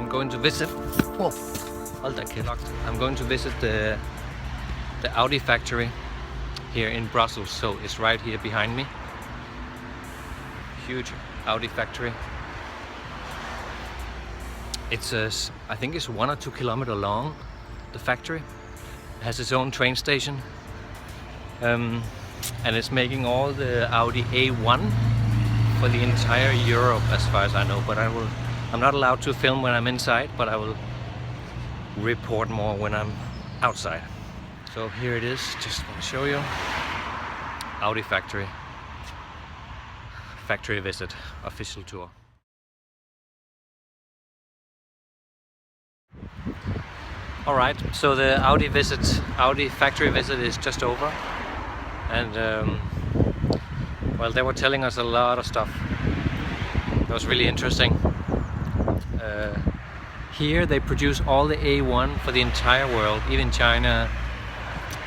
I'm going to visit. Whoa, hold that kid. I'm going to visit the Audi factory here in Brussels. So it's right here behind me. Huge Audi factory. It's I think it's 1 or 2 kilometers long. The factory it has its own train station, and it's making all the Audi A1 for the entire Europe, as far as I know. But I'm not allowed to film when I'm inside, but I will report more when I'm outside. So here it is. Just want to show you Audi factory visit, official tour. Alright, so the Audi factory visit is just over, and well, they were telling us a lot of stuff. That was really interesting. Here they produce all the A1 for the entire world, even China,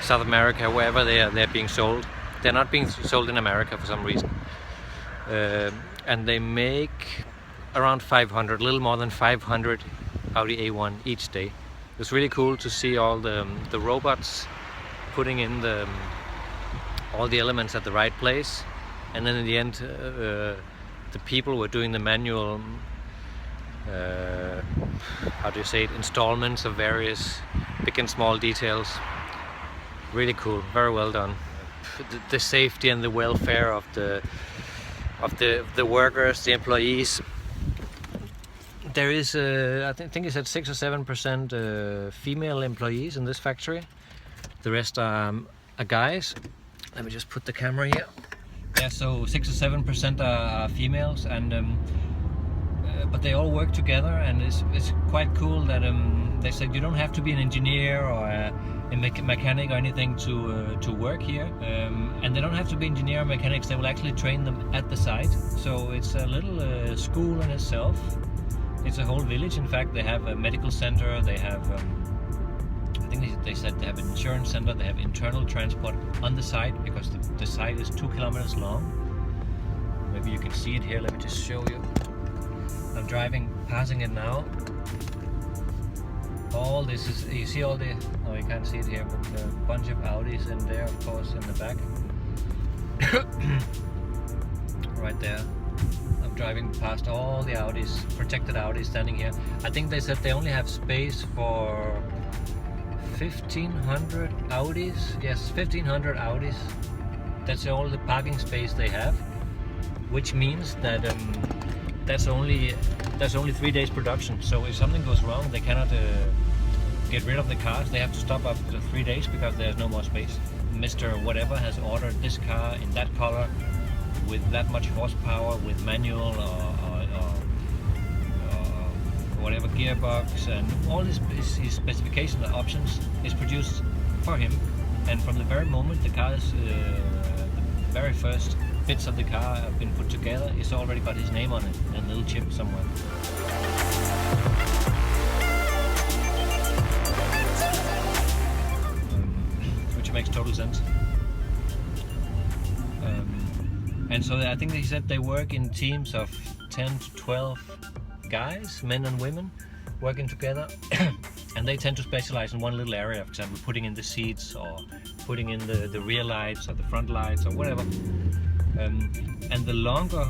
South America, wherever they're being sold. They're not being sold in America for some reason. And they make around 500, a little more than 500 Audi A1 each day. It's really cool to see all the robots putting in all the elements at the right place, and then in the end the people were doing the manual how do you say it, installments of various big and small details. Really cool, very well done. The safety and the welfare of the workers, the employees. There is, I think it's at 6 or 7% female employees in this factory. The rest are guys. Let me just put the camera here. Yeah, so 6 or 7% are females, and but they all work together, and it's quite cool that they said you don't have to be an engineer or a mechanic or anything to work here, and they don't have to be engineer or mechanics. They will actually train them at the site. So it's a little school in itself. It's a whole village. In fact, they have a medical center, they have I think they said they have an insurance center, they have internal transport on the site, because the site is 2 kilometers long. Maybe you can see it here. Let me just show you. I'm passing it now. All this is, you see all the, oh, you can't see it here, but a bunch of Audis in there, of course, in the back. Right there. I'm driving past all the Audis, protected Audis standing here. I think they said they only have space for 1,500 Audis. Yes, 1,500 Audis. That's all the parking space they have, which means that that's only 3 days production. So if something goes wrong, they cannot get rid of the cars. They have to stop after 3 days because there's no more space. Mr. Whatever has ordered this car in that color, with that much horsepower, with manual or whatever gearbox, and all his specification options is produced for him. And from the very moment the cars, the very first bits of the car have been put together, it's already got his name on it and a little chip somewhere. Which makes total sense. And so I think they said they work in teams of 10 to 12 guys, men and women, working together. And they tend to specialize in one little area, for example, putting in the seats, or putting in the rear lights or the front lights or whatever. And the longer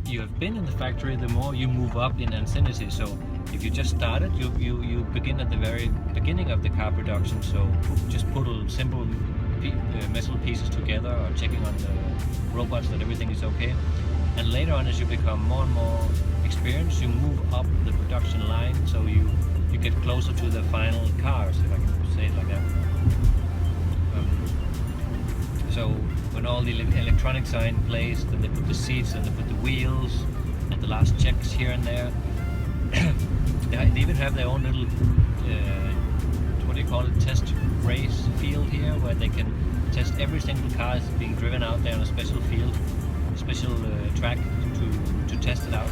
you have been in the factory, the more you move up in anciennities. So if you just started, you begin at the very beginning of the car production. So just put a simple metal pieces together, or checking on the robots that everything is okay. And later on, as you become more and more experienced, you move up the production line, so you get closer to the final cars, if I can say it like that. So when all the electronics are in place, then they put the seats, then they put the wheels, and the last checks here and there. They even have their own little what do you call it, test race field here, where they can test every single car is being driven out there on a special field, special track to test it out.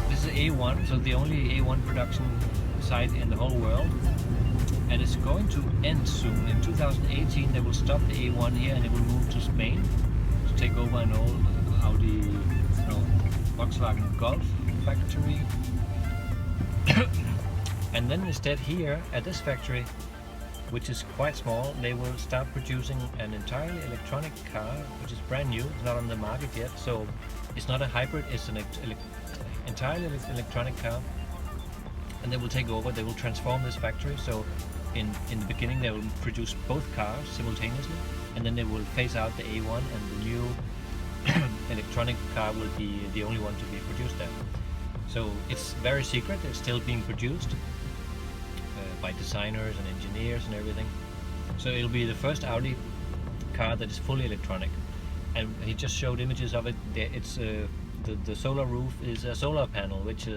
This is A1, so the only A1 production site in the whole world, and it's going to end soon. In 2018 they will stop the A1 here, and it will move to Spain to take over an old Audi Volkswagen Golf factory. And then instead here at this factory, which is quite small, they will start producing an entirely electronic car, which is brand new. It's not on the market yet, so it's not a hybrid, it's an entirely electronic car. And they will take over, they will transform this factory. So in the beginning they will produce both cars simultaneously, and then they will phase out the A1, and the new electronic car will be the only one to be produced there. So it's very secret, it's still being produced by designers and engineers and everything. So it'll be the first Audi car that is fully electronic. And he just showed images of it. It's the solar roof is a solar panel, which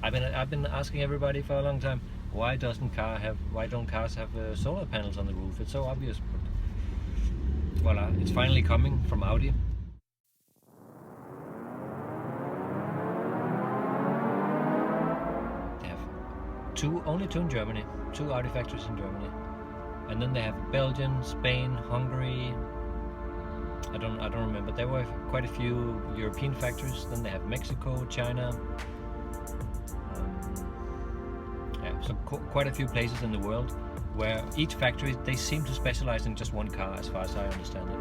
I've been asking everybody for a long time, why don't cars have solar panels on the roof? It's so obvious. But voila, it's finally coming from Audi. They have only two in Germany, 2 Audi factories in Germany, and then they have Belgium, Spain, Hungary. I don't remember. There were quite a few European factories. Then they have Mexico, China. So quite a few places in the world where each factory, they seem to specialize in just one car, as far as I understand it.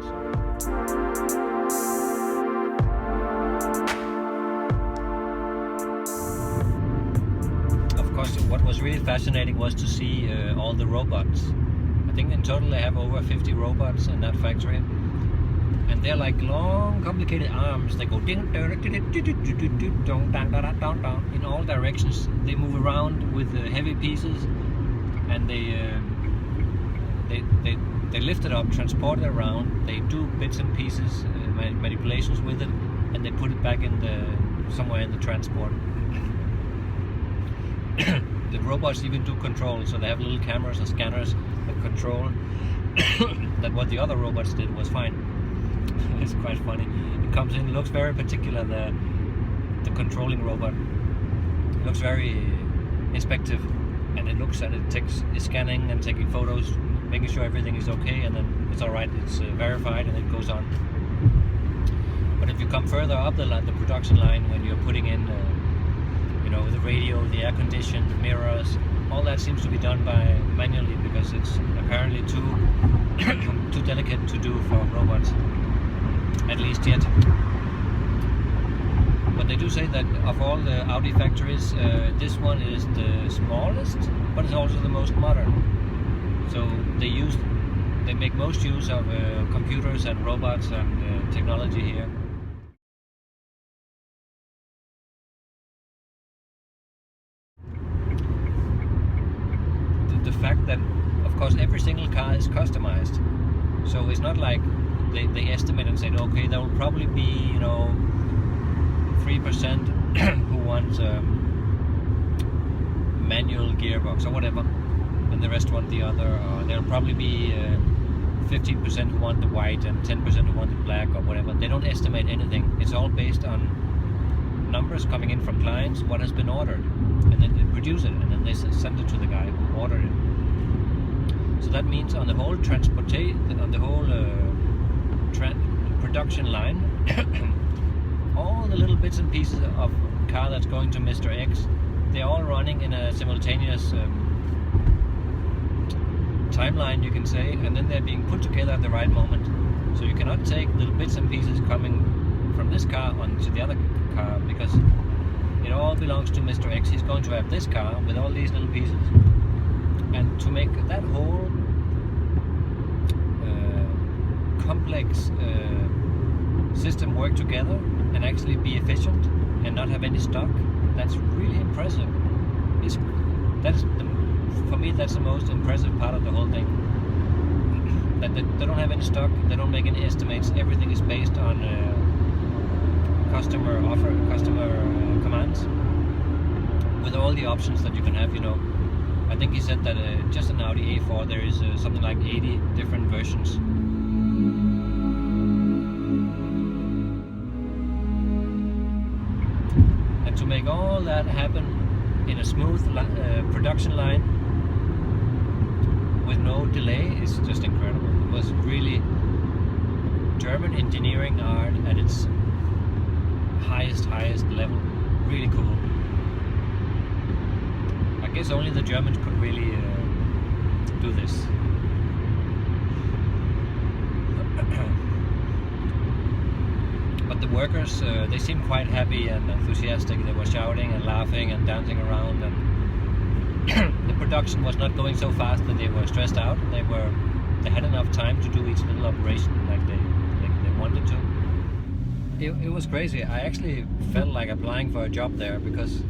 Of course, what was really fascinating was to see all the robots. I think in total they have over 50 robots in that factory. And they're like long, complicated arms. They go ding, in all directions. They move around with heavy pieces, and they lift it up, transport it around. They do bits and pieces, manipulations with it, and they put it back in somewhere in the transport. The robots even do control, so they have little cameras and scanners that control that what the other robots did was fine. It's quite funny. It comes in, looks very particular, the controlling robot. It looks very inspective, and it takes scanning and taking photos, making sure everything is okay, and then it's alright, it's verified, and it goes on. But if you come further up the production line, when you're putting in the radio, the air condition, the mirrors, all that seems to be done manually, because it's apparently too delicate to do for robots. At least yet. But they do say that of all the Audi factories, this one is the smallest, but it's also the most modern. So they make most use of computers and robots and technology here. The fact that, of course, every single car is customized. So it's not like they estimate and said, okay, there will probably be 3% who wants a manual gearbox or whatever, and the rest want the other. Or there'll probably be 15% who want the white and 10% who want the black or whatever. They don't estimate anything. It's all based on numbers coming in from clients, what has been ordered, and then they produce it, and then they send it to the guy who ordered it. So that means on the whole production line, all the little bits and pieces of car that's going to Mr. X, they're all running in a simultaneous timeline, you can say, and then they're being put together at the right moment. So you cannot take little bits and pieces coming from this car onto the other car, because it all belongs to Mr. X. He's going to have this car with all these little pieces, and to make that whole complex system work together and actually be efficient and not have any stock, that's really impressive. For me, that's the most impressive part of the whole thing. That they don't have any stock, they don't make any estimates, everything is based on customer commands, with all the options that you can have. I think he said that just an Audi A4 there is something like 80 different versions. And to make all that happen in a smooth production line with no delay is just incredible. It was really German engineering art at its highest highest level. Really cool. I guess only the Germans could really do this. But the workers, they seemed quite happy and enthusiastic. They were shouting and laughing and dancing around, and the production was not going so fast that they were stressed out. They had enough time to do each little operation like they wanted to. It was crazy. I actually felt like applying for a job there, because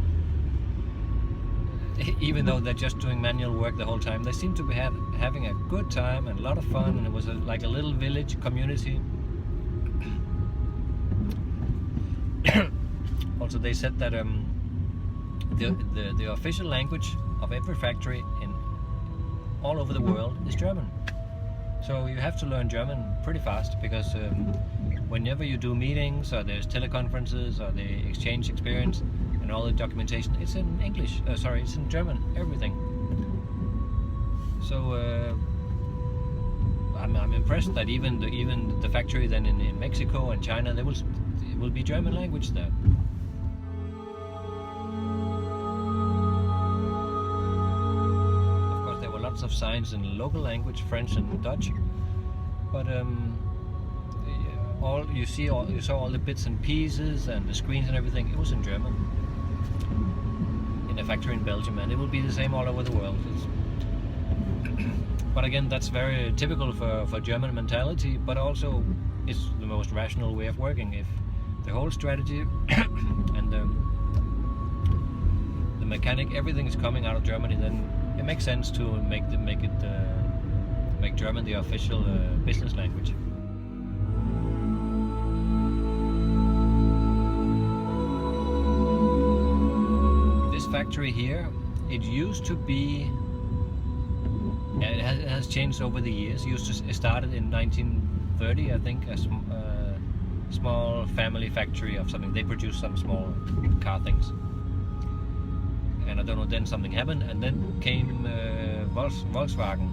even though they're just doing manual work the whole time, they seem to be having a good time and a lot of fun, and it was like a little village community. Also, they said that the official language of every factory in all over the world is German. So you have to learn German pretty fast, because whenever you do meetings, or there's teleconferences, or they exchange experience and all the documentation, it's in English. It's in German. Everything. So I'm impressed that even the factory then in Mexico and China, it will be German language there. Of course, there were lots of signs in local language, French and Dutch, but you saw all the bits and pieces and the screens and everything. It was in German, in a factory in Belgium, and it will be the same all over the world. But again, that's very typical for German mentality, but also it's the most rational way of working. If the whole strategy and the mechanic, everything is coming out of Germany, then it makes sense to make German the official business language. This factory here, it used to be, it has changed over the years. It started in 1930, I think, a small family factory of something. They produced some small car things, and I don't know, then something happened, and then came Volkswagen,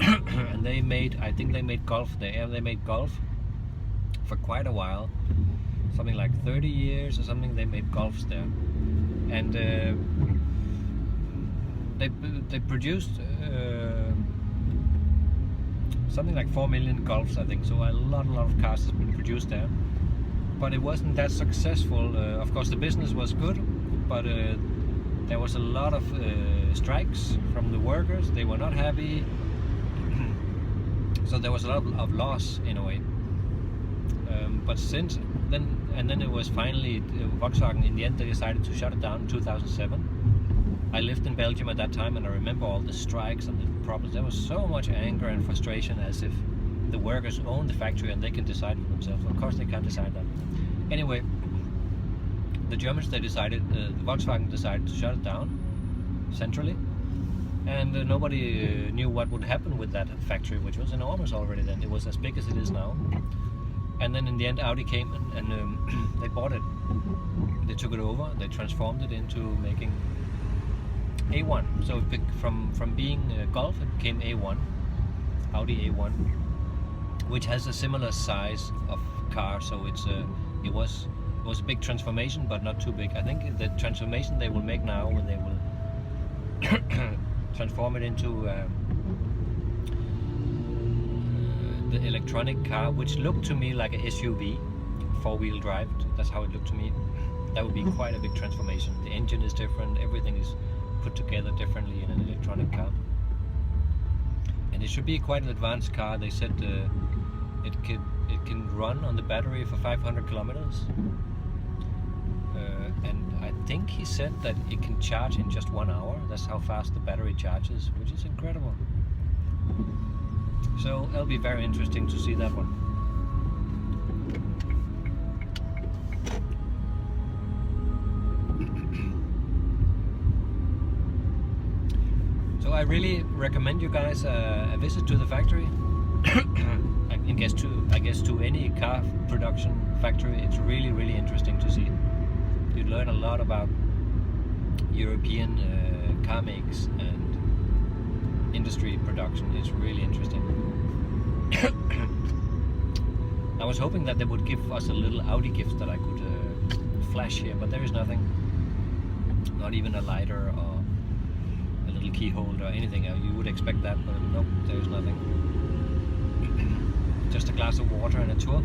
and I think they made Golf there. They made Golf for quite a while, something like 30 years or something. They made Golfs there, and they produced something like 4 million Golfs, I think. So a lot of cars has been produced there, but it wasn't that successful. Of course, the business was good, but there was a lot of strikes from the workers. They were not happy, so there was a lot of loss in a way. But since then, it was finally Volkswagen. In the end, they decided to shut it down in 2007. I lived in Belgium at that time, and I remember all the strikes and the problems. There was so much anger and frustration, as if the workers own the factory and they can decide for themselves. Of course, they can't decide that. Anyway, the Germans, Volkswagen decided to shut it down centrally, and nobody knew what would happen with that factory, which was enormous already then. It was as big as it is now. And then in the end, Audi came and they bought it. They took it over. They transformed it into making A1. So from being Golf, it became A1, Audi A1, which has a similar size of car. So it was a big transformation, but not too big. I think the transformation they will make now, when they will transform it into the electronic car, which looked to me like a SUV, four-wheel drive. That's how it looked to me. That would be quite a big transformation. The engine is different. Everything is put together differently in an electronic car, and it should be quite an advanced car. They said it can run on the battery for 500 kilometers, and I think he said that it can charge in just 1 hour. That's how fast the battery charges, which is incredible. So it'll be very interesting to see that one. So I really recommend you guys a visit to the factory. I guess to any car production factory. It's really interesting to see. You learn a lot about European car makes and industry production. It's really interesting. I was hoping that they would give us a little Audi gift that I could flash here, but there is nothing. Not even a lighter or a little key holder or anything. You would expect that, but nope, there is nothing. Just a glass of water and a tour.